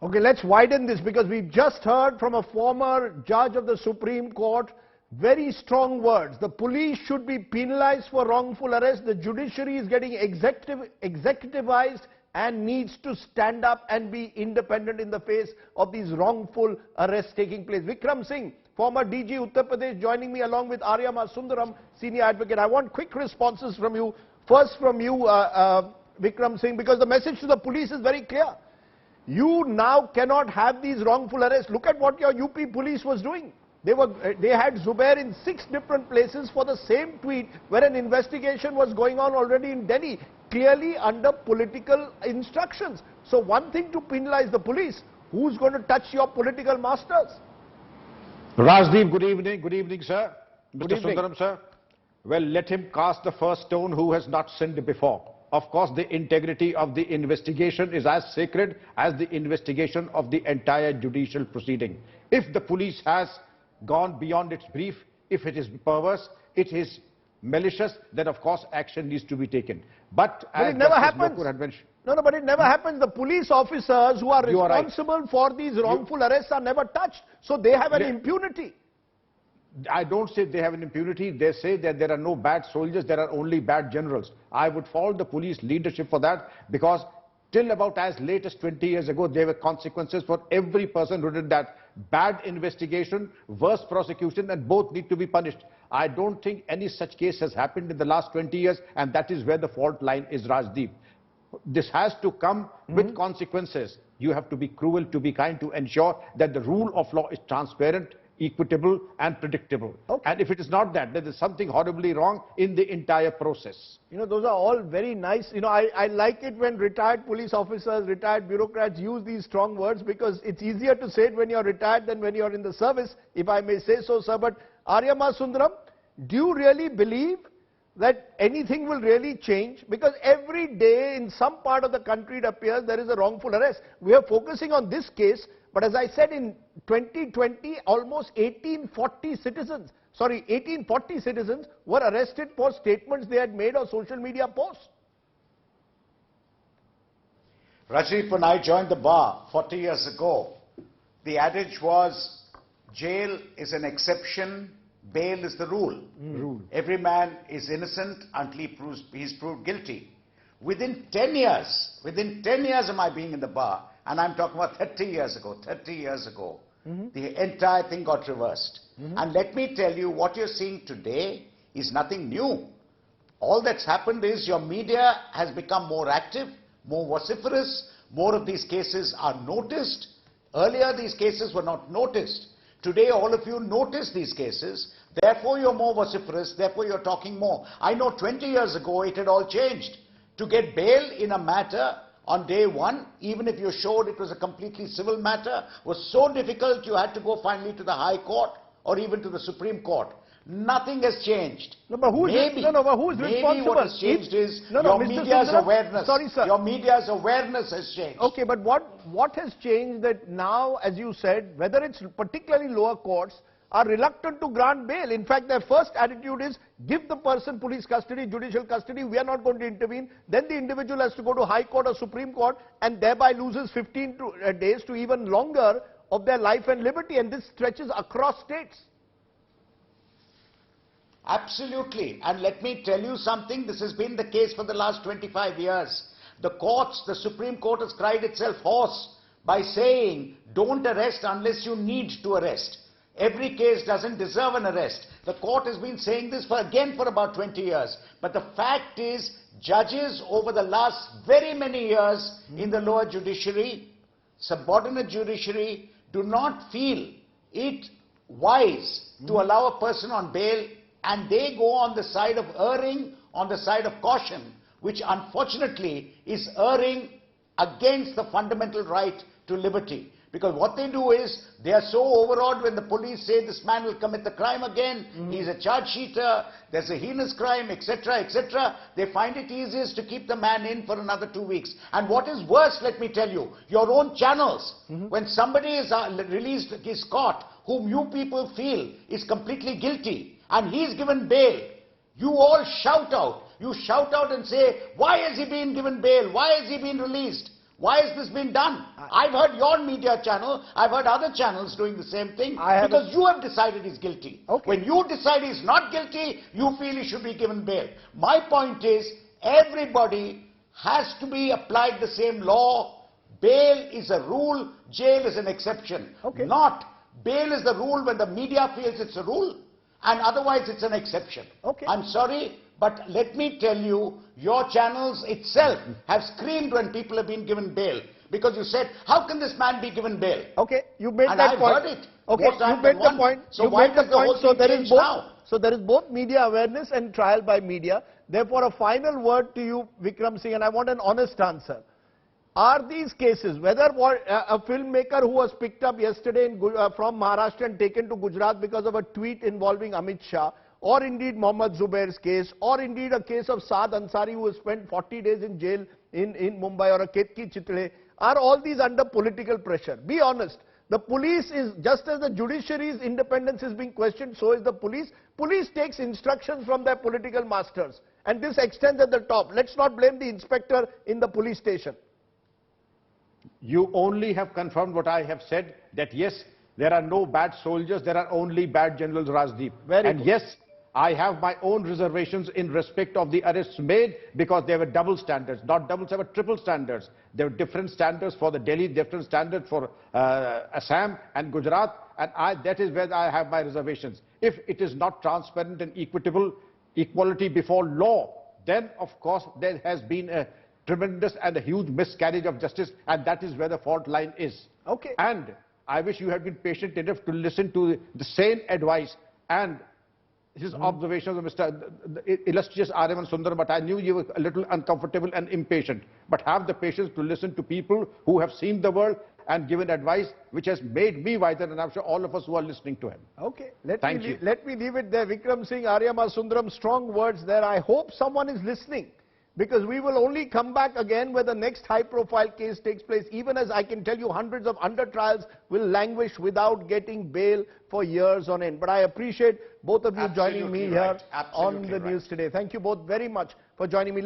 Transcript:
Okay, let's widen this because we've just heard from a former judge of the Supreme Court very strong words. The police should be penalized for wrongful arrest. The judiciary is getting executivized and needs to stand up and be independent in the face of these wrongful arrests taking place. Vikram Singh, former DG Uttar Pradesh, joining me along with Aryama Sundaram, senior advocate. I want quick responses from you. First from you, Vikram Singh, because the message to the police is very clear. You now cannot have these wrongful arrests. Look at what your UP police was doing. They had Zubair in 6 different places for the same tweet where an investigation was going on already in Delhi, clearly under political instructions. So one thing to penalize the police, who's going to touch your political masters? Rajdeep, good evening. Good evening, sir. Good Mr. evening. Sundaram, sir. Well, let him cast the first stone who has not sinned before. Of course, the integrity of the investigation is as sacred as the investigation of the entire judicial proceeding. If the police has gone beyond its brief, if it is perverse, it is malicious, then of course action needs to be taken. But as it never Justice happens. Nupur had mentioned, No, but it never happens. The police officers who are responsible for these wrongful arrests are never touched. So they have an impunity. I don't say they have an impunity. They say that there are no bad soldiers, there are only bad generals. I would fault the police leadership for that, because till about as late as 20 years ago, there were consequences for every person who did that. Bad investigation, worse prosecution, and both need to be punished. I don't think any such case has happened in the last 20 years, and that is where the fault line is, Rajdeep. This has to come with consequences. You have to be cruel, to be kind, to ensure that the rule of law is transparent, equitable and predictable. Okay. And if it is not that, there is something horribly wrong in the entire process. You know, those are all very nice. You know, I like it when retired police officers, retired bureaucrats use these strong words, because it's easier to say it when you're retired than when you're in the service, if I may say so, sir. But Aryama Sundaram, do you really believe that anything will really change? Because every day in some part of the country it appears there is a wrongful arrest. We are focusing on this case, but as I said, in 2020, almost 1840 citizens were arrested for statements they had made or social media posts. Rajdeep, when I joined the bar 40 years ago, the adage was, jail is an exception, bail is the rule. Every man is innocent until he's proved guilty. Within 10 years of my being in the bar, and I'm talking about 30 years ago, the entire thing got reversed. And let me tell you, what you're seeing today is nothing new. All that's happened is your media has become more active, more vociferous, more of these cases are noticed. Earlier these cases were not noticed. Today all of you notice these cases, therefore you're more vociferous, therefore you're talking more. I know 20 years ago it had all changed. To get bail in a matter on day one, even if you showed it was a completely civil matter, was so difficult you had to go finally to the High Court or even to the Supreme Court. Nothing has changed. No, but who is responsible? Maybe what has changed is your Mr. media's Sundaram, awareness. Sorry, sir. Your media's awareness has changed. Okay, but what has changed that now, as you said, whether it's particularly lower courts, are reluctant to grant bail? In fact, their first attitude is, give the person police custody, judicial custody, we are not going to intervene. Then the individual has to go to High Court or Supreme Court and thereby loses 15 days to even longer of their life and liberty, and this stretches across states. Absolutely. And let me tell you something, this has been the case for the last 25 years. The courts, the Supreme Court has cried itself hoarse by saying, don't arrest unless you need to arrest. Every case doesn't deserve an arrest. The court has been saying this for about 20 years. But the fact is, judges over the last very many years in the lower judiciary, subordinate judiciary, do not feel it wise to allow a person on bail, and they go on the side of erring, on the side of caution, which unfortunately is erring against the fundamental right to liberty. Because what they do is, they are so overawed when the police say this man will commit the crime again, he's a charge sheeter, there's a heinous crime, etc., etc. They find it easiest to keep the man in for another 2 weeks. And what is worse, let me tell you, your own channels, when somebody is released, is caught, whom you people feel is completely guilty, and he's given bail, you all shout out. You shout out and say, why has he been given bail? Why has he been released? Why has this been done? I've heard your media channel, I've heard other channels doing the same thing, because you have decided he's guilty. Okay. When you decide he's not guilty, you feel he should be given bail. My point is, everybody has to be applied the same law. Bail is a rule, jail is an exception. Okay. Not bail is the rule when the media feels it's a rule, and otherwise it's an exception. Okay. I'm sorry, but let me tell you, your channels itself have screamed when people have been given bail. Because you said, how can this man be given bail? Okay, you made And that I've point. heard it. Okay, More you times made than the one. point. So You why made the does the whole point. So thing there is change both. now? So there is both media awareness and trial by media. Therefore, a final word to you, Vikram Singh, and I want an honest answer. Are these cases, whether a filmmaker who was picked up yesterday from Maharashtra and taken to Gujarat because of a tweet involving Amit Shah, or indeed Mohammed Zubair's case, or indeed a case of Saad Ansari who has spent 40 days in jail in Mumbai, or a Ketki Chitle, are all these under political pressure? Be honest. The police is, just as the judiciary's independence is being questioned, so is the police. Police takes instructions from their political masters, and this extends at the top. Let's not blame the inspector in the police station. You only have confirmed what I have said, that yes, there are no bad soldiers, there are only bad generals, Rajdeep. And yes, I have my own reservations in respect of the arrests made, because there were double standards, not doubles, there were triple standards. There were different standards for the Delhi, different standards for Assam and Gujarat, and that is where I have my reservations. If it is not transparent and equitable, equality before law, then of course there has been a tremendous and a huge miscarriage of justice, and that is where the fault line is. Okay. And I wish you had been patient enough to listen to the sane advice and his observations of the illustrious Aryama and Sundaram, but I knew you were a little uncomfortable and impatient. But have the patience to listen to people who have seen the world and given advice which has made me wiser, and I'm sure all of us who are listening to him. Okay, Let me leave it there. Vikram Singh, Aryama, Sundaram, strong words there. I hope someone is listening, because we will only come back again where the next high-profile case takes place, even as I can tell you hundreds of under-trials will languish without getting bail for years on end. But I appreciate both of you joining me here on the news today. Thank you both very much for joining me.